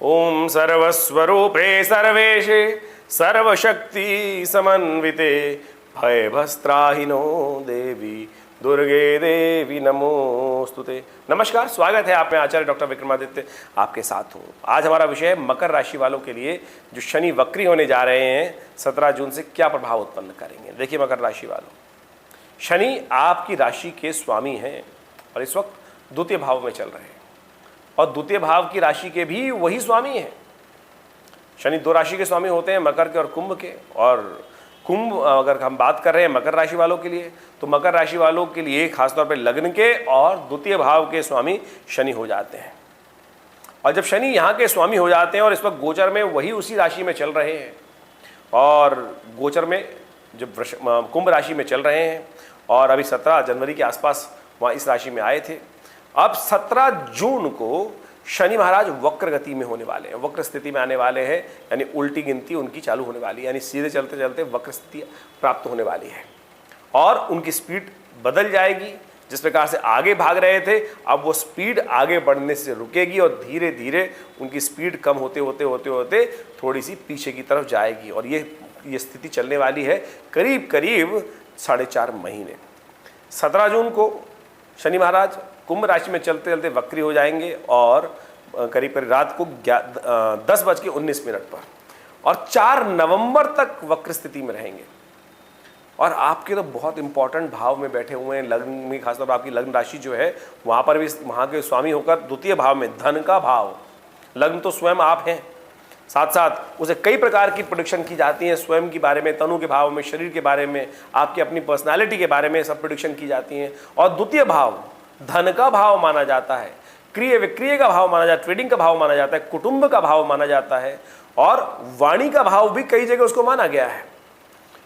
ओम सर्वस्वरूपे सर्वेशे सर्वशक्ति समन्विते भयभस्त्राहिनो देवी दुर्गे देवी नमोस्तुते। नमस्कार, स्वागत है आप में आचार्य डॉक्टर विक्रमादित्य आपके साथ हूँ। आज हमारा विषय है मकर राशि वालों के लिए जो शनि वक्री होने जा रहे हैं 17 जून से क्या प्रभाव उत्पन्न करेंगे। देखिए मकर राशि वालों, शनि आपकी राशि के स्वामी हैं और इस वक्त द्वितीय भाव में चल रहे हैं और द्वितीय भाव की राशि के भी वही स्वामी हैं। शनि दो राशि के स्वामी होते हैं, मकर के और कुंभ के। और कुंभ अगर हम बात कर रहे हैं मकर राशि वालों के लिए, तो मकर राशि वालों के लिए खासतौर पे लग्न के और द्वितीय भाव के स्वामी शनि हो जाते हैं। और जब शनि यहाँ के स्वामी हो जाते हैं और इस वक्त गोचर में वही उसी राशि में चल रहे हैं और गोचर में जब कुंभ राशि में चल रहे हैं और अभी 17 जनवरी के आसपास वहाँ इस राशि में आए थे। अब 17 जून को शनि महाराज वक्र गति में होने वाले हैं, वक्र स्थिति में आने वाले हैं, यानी उल्टी गिनती उनकी चालू होने वाली है, यानी सीधे चलते चलते वक्र स्थिति प्राप्त होने वाली है और उनकी स्पीड बदल जाएगी। जिस प्रकार से आगे भाग रहे थे अब वो स्पीड आगे बढ़ने से रुकेगी और धीरे धीरे उनकी स्पीड कम होते होते होते होते थोड़ी सी पीछे की तरफ जाएगी और ये स्थिति चलने वाली है करीब करीब 4.5 महीने। 17 जून को शनि महाराज कुंभ राशि में चलते चलते वक्री हो जाएंगे और करीब करीब रात को 10:19 पर और 4 नवंबर तक वक्र स्थिति में रहेंगे। और आपके तो बहुत इंपॉर्टेंट भाव में बैठे हुए हैं, लग्न में खासतौर पर आपकी लग्न राशि जो है वहाँ पर भी वहाँ के स्वामी होकर द्वितीय भाव में धन का भाव, लग्न तो स्वयं आप हैं, साथ साथ उसे कई प्रकार की प्रेडिक्शन की जाती है, स्वयं के बारे में, तनु के भाव में, शरीर के बारे में, आपकी अपनी पर्सनालिटी के बारे में सब प्रेडिक्शन की जाती हैं। और द्वितीय भाव धन का भाव माना जाता है, क्रिय विक्रिय का भाव माना जाता है, ट्रेडिंग का भाव माना जाता है, कुटुंब का भाव माना जाता है और वाणी का भाव भी कई जगह उसको माना गया है।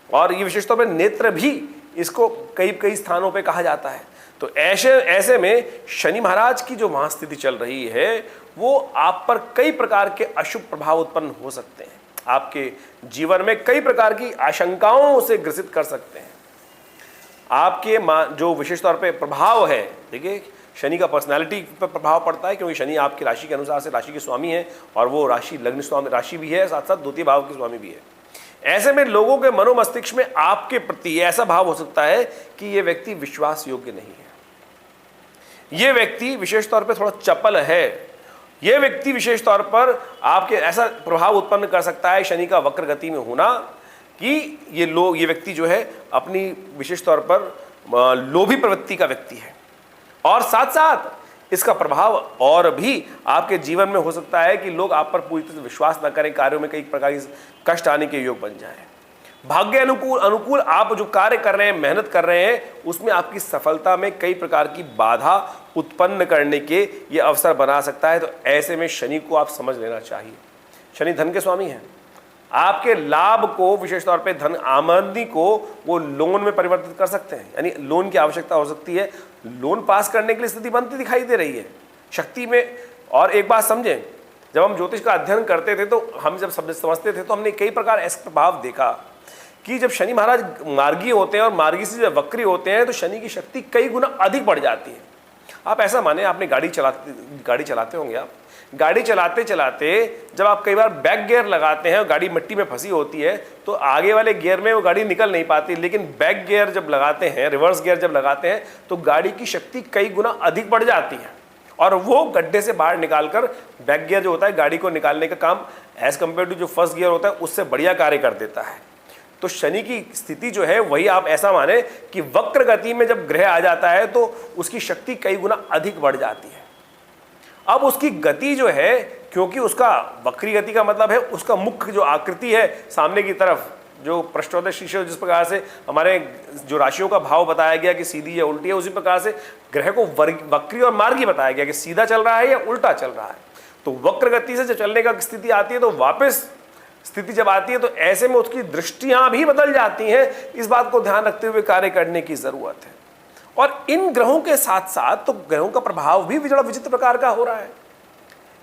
और ये विशेष तौर पर नेत्र भी इसको कई स्थानों पे कहा जाता है। तो ऐसे में शनि महाराज की जो वहां स्थिति चल रही है वो आप पर कई प्रकार के अशुभ प्रभाव उत्पन्न हो सकते हैं, आपके जीवन में कई प्रकार की आशंकाओं से ग्रसित कर सकते हैं। आपके जो विशेष तौर पे प्रभाव है, देखिए शनि का पर्सनालिटी पर प्रभाव पड़ता है क्योंकि शनि आपकी राशि के अनुसार से राशि के स्वामी है और वो राशि लग्न स्वामी राशि भी है, साथ साथ द्वितीय भाव के स्वामी भी है। ऐसे में लोगों के मनोमस्तिष्क में आपके प्रति ऐसा भाव हो सकता है कि ये व्यक्ति विश्वास योग्य नहीं है, ये व्यक्ति विशेष तौर पे थोड़ा चपल है, ये व्यक्ति विशेष तौर पर आपके ऐसा प्रभाव उत्पन्न कर सकता है शनि का वक्र गति में होना कि ये व्यक्ति जो है अपनी विशेष तौर पर लोभी प्रवृत्ति का व्यक्ति है। और साथ साथ इसका प्रभाव और भी आपके जीवन में हो सकता है कि लोग आप पर पूरी तरह से विश्वास न करें, कार्यों में कई प्रकार के कष्ट आने के योग बन जाए। भाग्य अनुकूल आप जो कार्य कर रहे हैं, मेहनत कर रहे हैं, उसमें आपकी सफलता में कई प्रकार की बाधा उत्पन्न करने के ये अवसर बना सकता है। तो ऐसे में शनि को आप समझ लेना चाहिए। शनि धन के स्वामी हैं, आपके लाभ को विशेष तौर पे धन आमदनी को वो लोन में परिवर्तित कर सकते हैं, यानी लोन की आवश्यकता हो सकती है, लोन पास करने के लिए स्थिति बनती दिखाई दे रही है शक्ति में। और एक बात समझें, जब हम ज्योतिष का अध्ययन करते थे तो हम जब समझते थे तो हमने कई प्रकार ऐसे प्रभाव देखा कि जब शनि महाराज मार्गी होते हैं और मार्गी से जब वक्री होते हैं तो शनि की शक्ति कई गुना अधिक बढ़ जाती है। आप ऐसा माने, आपने गाड़ी चलाते होंगे, आप गाड़ी चलाते चलाते जब आप कई बार बैक गियर लगाते हैं और गाड़ी मिट्टी में फंसी होती है तो आगे वाले गियर में वो गाड़ी निकल नहीं पाती, लेकिन बैक गियर जब लगाते हैं, रिवर्स गियर जब लगाते हैं तो गाड़ी की शक्ति कई गुना अधिक बढ़ जाती है और वो गड्ढे से बाहर निकालकर बैक गियर जो होता है गाड़ी को निकालने का काम एज कम्पेयर टू जो फर्स्ट गियर होता है उससे बढ़िया कार्य कर देता है। तो शनि की स्थिति जो है वही आप ऐसा माने कि वक्र गति में जब ग्रह आ जाता है तो उसकी शक्ति कई गुना अधिक बढ़ जाती है। अब उसकी गति जो है, क्योंकि उसका वक्री गति का मतलब है उसका मुख्य जो आकृति है सामने की तरफ, जो पृष्ठोदय शीर्ष जिस प्रकार से हमारे जो राशियों का भाव बताया गया कि सीधी या उल्टी है, उसी प्रकार से ग्रह को वक्री और मार्गी बताया गया कि सीधा चल रहा है या उल्टा चल रहा है। तो वक्र गति से जब चलने का स्थिति आती है तो वापस स्थिति जब आती है तो ऐसे में उसकी दृष्टियां भी बदल जाती हैं। इस बात को ध्यान रखते हुए कार्य करने की जरूरत है। और इन ग्रहों के साथ साथ तो ग्रहों का प्रभाव भी विचित्र प्रकार का हो रहा है।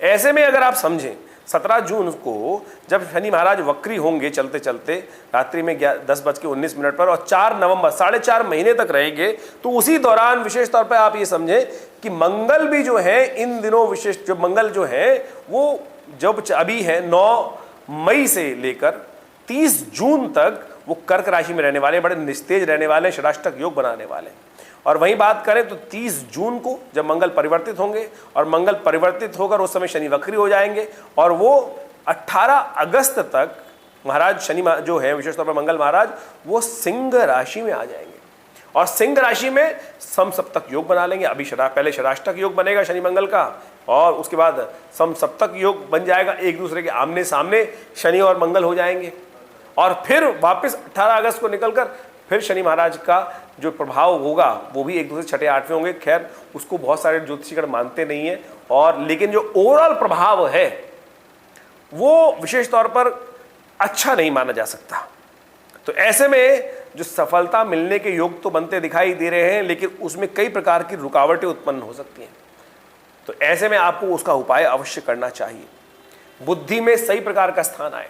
ऐसे में अगर आप समझें 17 जून को जब शनि महाराज वक्री होंगे चलते चलते रात्रि में 10:19 पर और 4 नवंबर 4.5 महीने तक रहेंगे, तो उसी दौरान विशेष तौर पर आप ये समझें कि मंगल भी जो है इन दिनों विशेष जो मंगल जो है वो जब अभी है 9 मई से लेकर 30 जून तक वो कर्क राशि में रहने वाले, बड़े निस्तेज रहने वाले, षडाष्टक योग बनाने वाले। और वहीं बात करें तो 30 जून को जब मंगल परिवर्तित होंगे, और मंगल परिवर्तित होकर उस समय शनि वक्री हो जाएंगे, और वो 18 अगस्त तक महाराज शनि जो है विशेष तौर पर मंगल महाराज वो सिंह राशि में आ जाएंगे, और सिंह राशि में समसप्तक योग बना लेंगे। अभी पहले षडाष्टक योग बनेगा शनि मंगल का, और उसके बाद समसप्तक योग बन जाएगा, एक दूसरे के आमने सामने शनि और मंगल हो जाएंगे। और फिर वापस 18 अगस्त को निकलकर फिर शनि महाराज का जो प्रभाव होगा वो भी एक दूसरे छठे आठवें होंगे। खैर उसको बहुत सारे ज्योतिषीगण मानते नहीं है, और लेकिन जो ओवरऑल प्रभाव है वो विशेष तौर पर अच्छा नहीं माना जा सकता। तो ऐसे में जो सफलता मिलने के योग तो बनते दिखाई दे रहे हैं, लेकिन उसमें कई प्रकार की रुकावटें उत्पन्न हो सकती हैं। तो ऐसे में आपको उसका उपाय अवश्य करना चाहिए। बुद्धि में सही प्रकार का स्थान आए,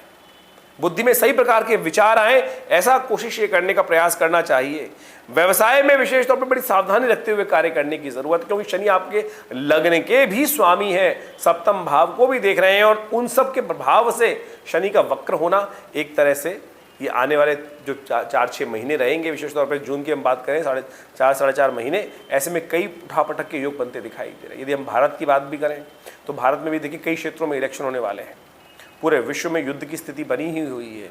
बुद्धि में सही प्रकार के विचार आए, ऐसा कोशिश ये करने का प्रयास करना चाहिए। व्यवसाय में विशेष तौर पर बड़ी सावधानी रखते हुए कार्य करने की जरूरत है, क्योंकि शनि आपके लग्न के भी स्वामी है, सप्तम भाव को भी देख रहे हैं, और उन सब के प्रभाव से शनि का वक्र होना एक तरह से ये आने वाले जो 4-6 महीने रहेंगे, विशेष तौर पर जून की हम बात करें 4.5 महीने, ऐसे में कई उठापटक के योग बनते दिखाई दे रहे हैं। यदि हम भारत की बात भी करें तो भारत में भी देखिए कई क्षेत्रों में इलेक्शन होने वाले हैं, पूरे विश्व में युद्ध की स्थिति बनी ही हुई है,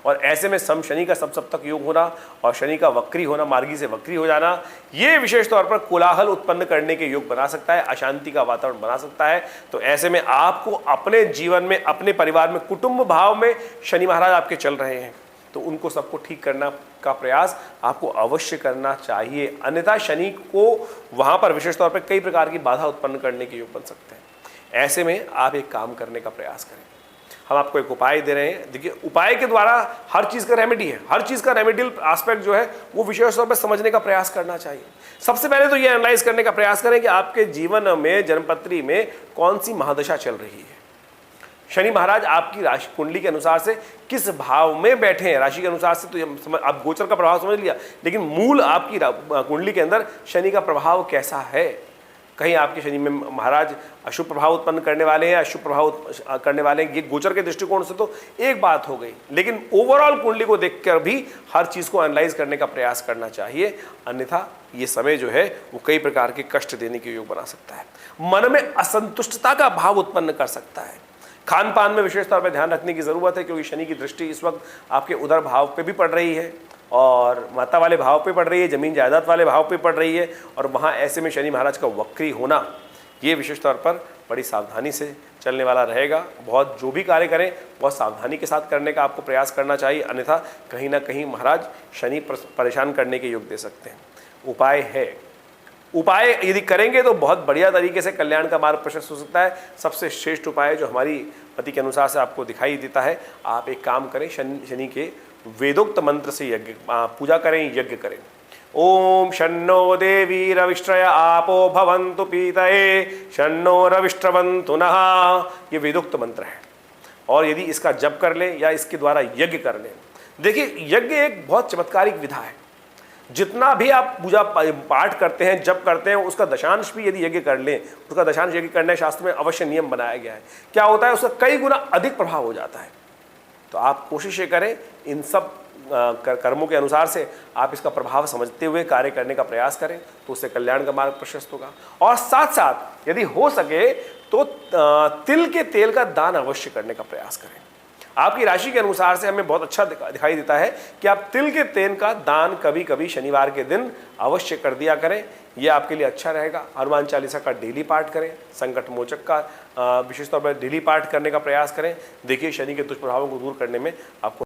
और ऐसे में शनि का समसप्तक योग होना और शनि का वक्री होना, मार्गी से वक्री हो जाना, ये विशेष तौर पर कोलाहल उत्पन्न करने के योग बना सकता है, अशांति का वातावरण बना सकता है। तो ऐसे में आपको अपने जीवन में, अपने परिवार में, कुटुंब भाव में शनि महाराज आपके चल रहे हैं, तो उनको सबको ठीक करना का प्रयास आपको अवश्य करना चाहिए। अन्यथा शनि को वहाँ पर विशेष तौर पर कई प्रकार की बाधा उत्पन्न करने के योग बन सकते हैं। ऐसे में आप एक काम करने का प्रयास करें। हम आपको एक उपाय दे रहे हैं। देखिए, उपाय के द्वारा हर चीज़ का रेमेडी है, हर चीज़ का रेमेडियल एस्पेक्ट जो है वो विशेष तौर पर समझने का प्रयास करना चाहिए। सबसे पहले तो ये एनालाइज करने का प्रयास करें कि आपके जीवन में, जन्मपत्री में कौन सी महादशा चल रही है। शनि महाराज आपकी राशि कुंडली के अनुसार से किस भाव में बैठे हैं, राशि के अनुसार से तो आप गोचर का प्रभाव समझ लिया, लेकिन मूल आपकी कुंडली के अंदर शनि का प्रभाव कैसा है। कहीं आपके शनि में महाराज अशुभ प्रभाव उत्पन्न करने वाले हैं, अशुभ प्रभाव करने वाले हैं, ये गोचर के दृष्टिकोण से तो एक बात हो गई, लेकिन ओवरऑल कुंडली को देखकर भी हर चीज़ को एनालाइज करने का प्रयास करना चाहिए। अन्यथा ये समय जो है वो कई प्रकार के कष्ट देने के योग बना सकता है, मन में असंतुष्टता का भाव उत्पन्न कर सकता है। खान पान में विशेष तौर पर ध्यान रखने की ज़रूरत है, क्योंकि शनि की दृष्टि इस वक्त आपके उदर भाव पे भी पड़ रही है, और माता वाले भाव पे पड़ रही है, जमीन जायदाद वाले भाव पे पड़ रही है, और वहाँ ऐसे में शनि महाराज का वक्री होना ये विशेष तौर पर बड़ी सावधानी से चलने वाला रहेगा। बहुत जो भी कार्य करें बहुत सावधानी के साथ करने का आपको प्रयास करना चाहिए, अन्यथा कहीं ना कहीं महाराज शनि परेशान करने के योग दे सकते हैं। उपाय है, उपाय यदि करेंगे तो बहुत बढ़िया तरीके से कल्याण का मार्ग प्रशस्त हो सकता है। सबसे श्रेष्ठ उपाय जो हमारी पति के अनुसार से आपको दिखाई देता है, आप एक काम करें, शनि के वेदोक्त मंत्र से यज्ञ पूजा करें, यज्ञ करें। ओम शन्नो देवी रविष्ट्रय आपो भवन्तु पीतये शन्नो रविष्ट्रवन्तु नः, ये वेदोक्त मंत्र है, और यदि इसका जप कर लें या इसके द्वारा यज्ञ कर लें, देखिए यज्ञ एक बहुत चमत्कारिक विधा है। जितना भी आप पूजा पाठ करते हैं, जप करते हैं, उसका दशांश भी यदि यज्ञ कर लें, उसका दशांश यज्ञ करने शास्त्र में अवश्य नियम बनाया गया है। क्या होता है, उसका कई गुना अधिक प्रभाव हो जाता है। तो आप कोशिश ये करें, इन सब कर्मों के अनुसार से आप इसका प्रभाव समझते हुए कार्य करने का प्रयास करें, तो उससे कल्याण का मार्ग प्रशस्त होगा। और साथ साथ यदि हो सके तो तिल के तेल का दान अवश्य करने का प्रयास करें। आपकी राशि के अनुसार से हमें बहुत अच्छा दिखाई देता है कि आप तिल के तेल का दान कभी कभी शनिवार के दिन अवश्य कर दिया करें, यह आपके लिए अच्छा रहेगा। हनुमान चालीसा का डेली पाठ करें, संकट मोचक का विशेष तौर पर डेली पाठ करने का प्रयास करें। देखिए शनि के दुष्प्रभावों को दूर करने में आपको